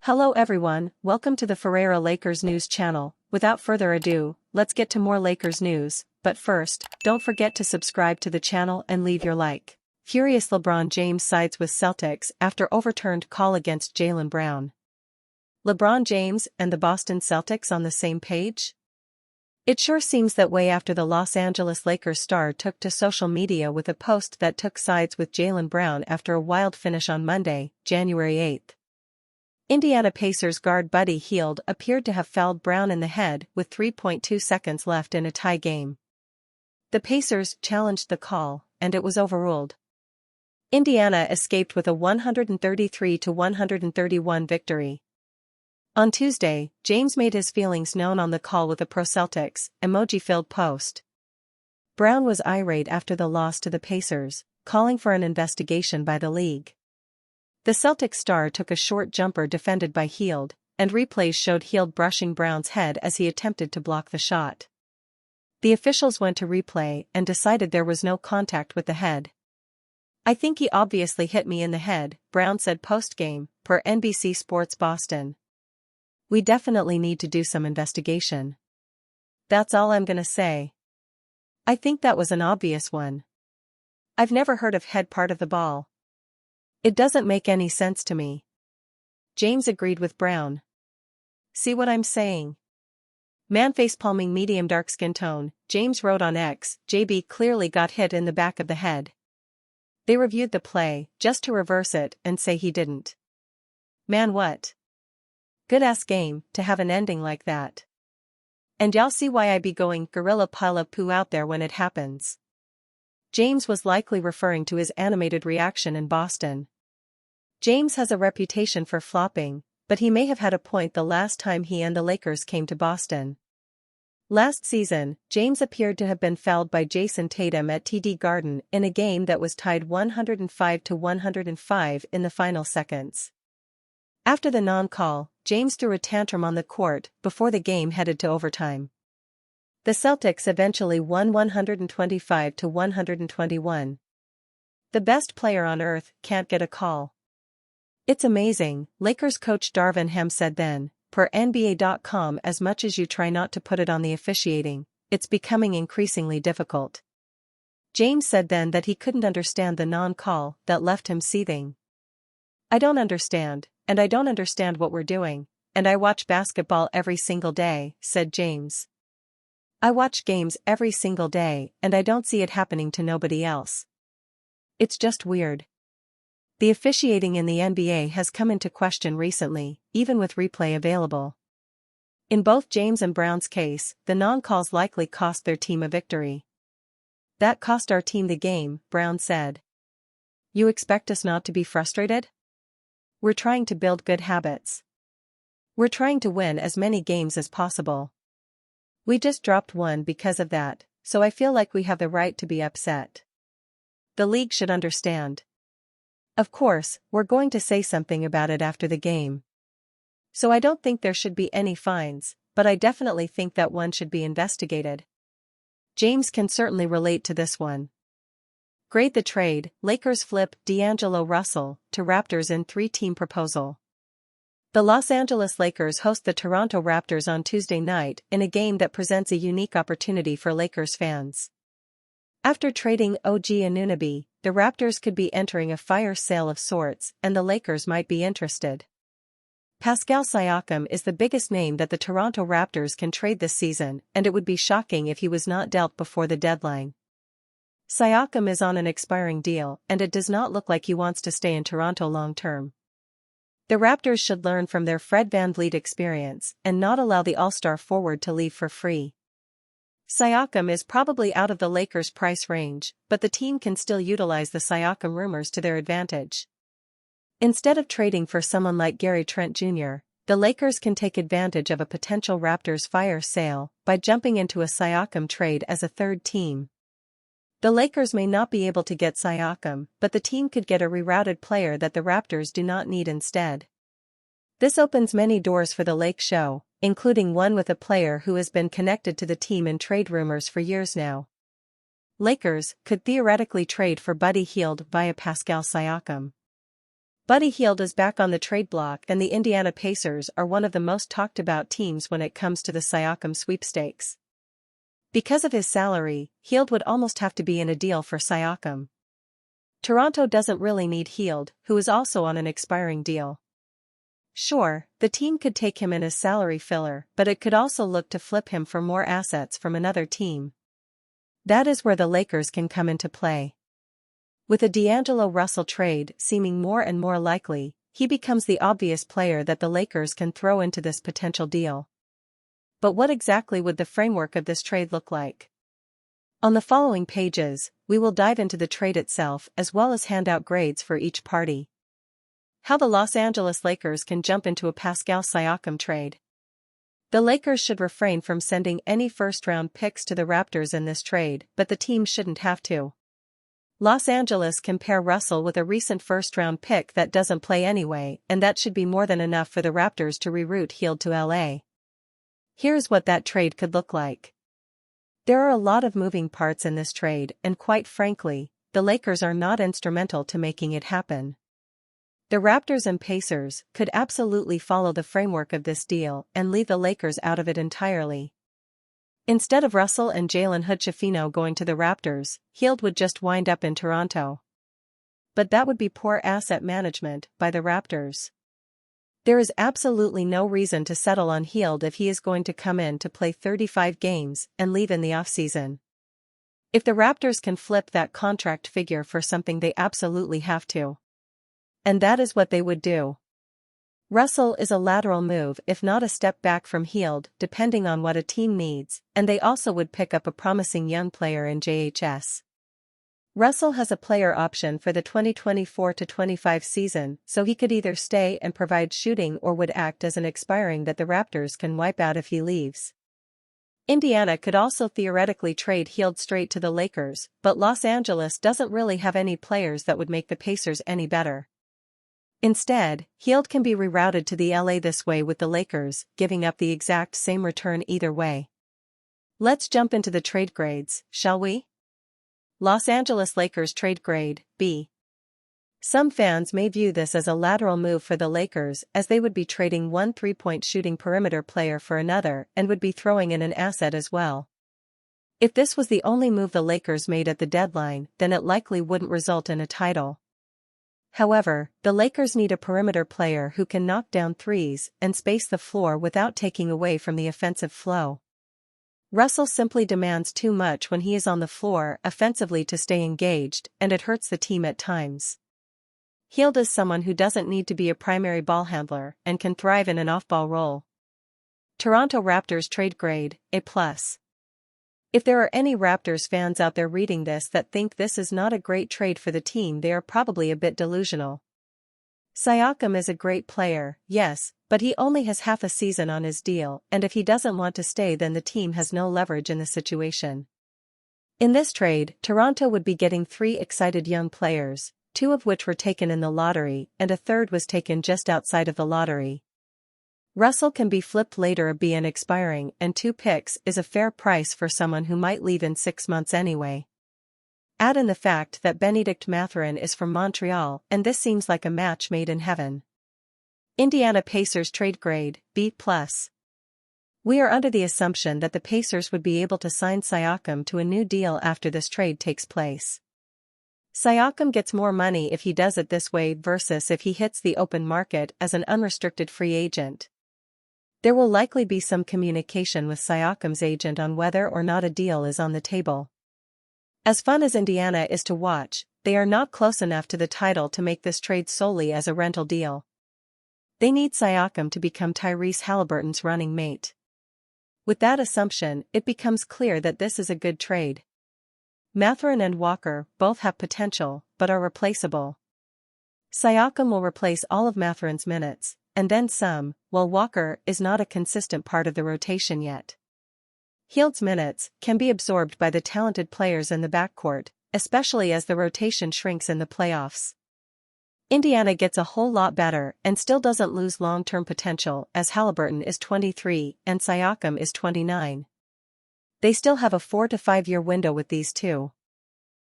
Hello everyone, welcome to the Ferreira Lakers News channel. Without further ado, let's get to more Lakers news, but first, don't forget to subscribe to the channel and leave your like. Furious LeBron James sides with Celtics after overturned call against Jaylen Brown. LeBron James and the Boston Celtics on the same page? It sure seems that way after the Los Angeles Lakers star took to social media with a post that took sides with Jaylen Brown after a wild finish on Monday, January 8. Indiana Pacers guard Buddy Hield appeared to have fouled Brown in the head with 3.2 seconds left in a tie game. The Pacers challenged the call, and it was overruled. Indiana escaped with a 133-131 victory. On Tuesday, James made his feelings known on the call with a pro-Celtics, emoji-filled post. Brown was irate after the loss to the Pacers, calling for an investigation by the league. The Celtics star took a short jumper defended by Hield, and replays showed Hield brushing Brown's head as he attempted to block the shot. The officials went to replay and decided there was no contact with the head. "I think he obviously hit me in the head," Brown said post-game, per NBC Sports Boston. "We definitely need to do some investigation. That's all I'm gonna say. I think that was an obvious one. I've never heard of head part of the ball. It doesn't make any sense to me." James agreed with Brown. "See what I'm saying? Man facepalming medium dark skin tone," James wrote on X. "JB clearly got hit in the back of the head. They reviewed the play, just to reverse it and say he didn't. Man, what? Good-ass game, to have an ending like that. And y'all see why I be going gorilla pile of poo out there when it happens." James was likely referring to his animated reaction in Boston. James has a reputation for flopping, but he may have had a point the last time he and the Lakers came to Boston. Last season, James appeared to have been fouled by Jason Tatum at TD Garden in a game that was tied 105-105 in the final seconds. After the non-call, James threw a tantrum on the court before the game headed to overtime. The Celtics eventually won 125-121. The best player on earth can't get a call. "It's amazing," Lakers coach Darvin Ham said then, per NBA.com. "As much as you try not to put it on the officiating, it's becoming increasingly difficult." James said then that he couldn't understand the non-call that left him seething. "I don't understand, and I don't understand what we're doing, and I watch basketball every single day," said James. "I watch games every single day and I don't see it happening to nobody else. It's just weird." The officiating in the NBA has come into question recently, even with replay available. In both James and Brown's case, the non-calls likely cost their team a victory. "That cost our team the game," Brown said. "You expect us not to be frustrated? We're trying to build good habits. We're trying to win as many games as possible. We just dropped one because of that, so I feel like we have the right to be upset. The league should understand. Of course, we're going to say something about it after the game. So I don't think there should be any fines, but I definitely think that one should be investigated." James can certainly relate to this one. Grade the trade, Lakers flip D'Angelo Russell to Raptors in 3-team proposal. The Los Angeles Lakers host the Toronto Raptors on Tuesday night in a game that presents a unique opportunity for Lakers fans. After trading OG Anunoby, the Raptors could be entering a fire sale of sorts and the Lakers might be interested. Pascal Siakam is the biggest name that the Toronto Raptors can trade this season, and it would be shocking if he was not dealt before the deadline. Siakam is on an expiring deal and it does not look like he wants to stay in Toronto long-term. The Raptors should learn from their Fred VanVleet experience and not allow the All-Star forward to leave for free. Siakam is probably out of the Lakers' price range, but the team can still utilize the Siakam rumors to their advantage. Instead of trading for someone like Gary Trent Jr., the Lakers can take advantage of a potential Raptors fire sale by jumping into a Siakam trade as a third team. The Lakers may not be able to get Siakam, but the team could get a rerouted player that the Raptors do not need instead. This opens many doors for the Lake Show, including one with a player who has been connected to the team in trade rumors for years now. Lakers could theoretically trade for Buddy Hield via Pascal Siakam. Buddy Hield is back on the trade block, and the Indiana Pacers are one of the most talked about teams when it comes to the Siakam sweepstakes. Because of his salary, Hield would almost have to be in a deal for Siakam. Toronto doesn't really need Hield, who is also on an expiring deal. Sure, the team could take him in as salary filler, but it could also look to flip him for more assets from another team. That is where the Lakers can come into play. With a D'Angelo Russell trade seeming more and more likely, he becomes the obvious player that the Lakers can throw into this potential deal. But what exactly would the framework of this trade look like? On the following pages, we will dive into the trade itself as well as hand out grades for each party. How the Los Angeles Lakers can jump into a Pascal Siakam trade. The Lakers should refrain from sending any first-round picks to the Raptors in this trade, but the team shouldn't have to. Los Angeles can pair Russell with a recent first-round pick that doesn't play anyway, and that should be more than enough for the Raptors to reroute Hield to LA. Here's what that trade could look like. There are a lot of moving parts in this trade, and quite frankly, the Lakers are not instrumental to making it happen. The Raptors and Pacers could absolutely follow the framework of this deal and leave the Lakers out of it entirely. Instead of Russell and Jalen Hood-Schifino going to the Raptors, Hield would just wind up in Toronto. But that would be poor asset management by the Raptors. There is absolutely no reason to settle on Hield if he is going to come in to play 35 games and leave in the offseason. If the Raptors can flip that contract figure for something, they absolutely have to. And that is what they would do. Russell is a lateral move, if not a step back from Hield, depending on what a team needs, and they also would pick up a promising young player in JHS. Russell has a player option for the 2024-25 season, so he could either stay and provide shooting or would act as an expiring that the Raptors can wipe out if he leaves. Indiana could also theoretically trade Hield straight to the Lakers, but Los Angeles doesn't really have any players that would make the Pacers any better. Instead, Hield can be rerouted to the LA this way with the Lakers, giving up the exact same return either way. Let's jump into the trade grades, shall we? Los Angeles Lakers trade grade, B. Some fans may view this as a lateral move for the Lakers, as they would be trading one three-point shooting perimeter player for another and would be throwing in an asset as well. If this was the only move the Lakers made at the deadline, then it likely wouldn't result in a title. However, the Lakers need a perimeter player who can knock down threes and space the floor without taking away from the offensive flow. Russell simply demands too much when he is on the floor offensively to stay engaged, and it hurts the team at times. Hield is someone who doesn't need to be a primary ball handler and can thrive in an off-ball role. Toronto Raptors trade grade, A+. If there are any Raptors fans out there reading this that think this is not a great trade for the team, they are probably a bit delusional. Siakam is a great player, yes, but he only has half a season on his deal, and if he doesn't want to stay, then the team has no leverage in the situation. In this trade, Toronto would be getting 3 excited young players, 2 of which were taken in the lottery, and a third was taken just outside of the lottery. Russell can be flipped later or be an expiring, and 2 picks is a fair price for someone who might leave in 6 months anyway. Add in the fact that Benedict Mathurin is from Montreal, and this seems like a match made in heaven. Indiana Pacers trade grade, B+. We are under the assumption that the Pacers would be able to sign Siakam to a new deal after this trade takes place. Siakam gets more money if he does it this way versus if he hits the open market as an unrestricted free agent. There will likely be some communication with Siakam's agent on whether or not a deal is on the table. As fun as Indiana is to watch, they are not close enough to the title to make this trade solely as a rental deal. They need Siakam to become Tyrese Halliburton's running mate. With that assumption, it becomes clear that this is a good trade. Mathurin and Walker both have potential, but are replaceable. Siakam will replace all of Mathurin's minutes, and then some, while Walker is not a consistent part of the rotation yet. Hield's minutes can be absorbed by the talented players in the backcourt, especially as the rotation shrinks in the playoffs. Indiana gets a whole lot better and still doesn't lose long-term potential, as Halliburton is 23 and Siakam is 29. They still have a 4 to 5 year window with these two.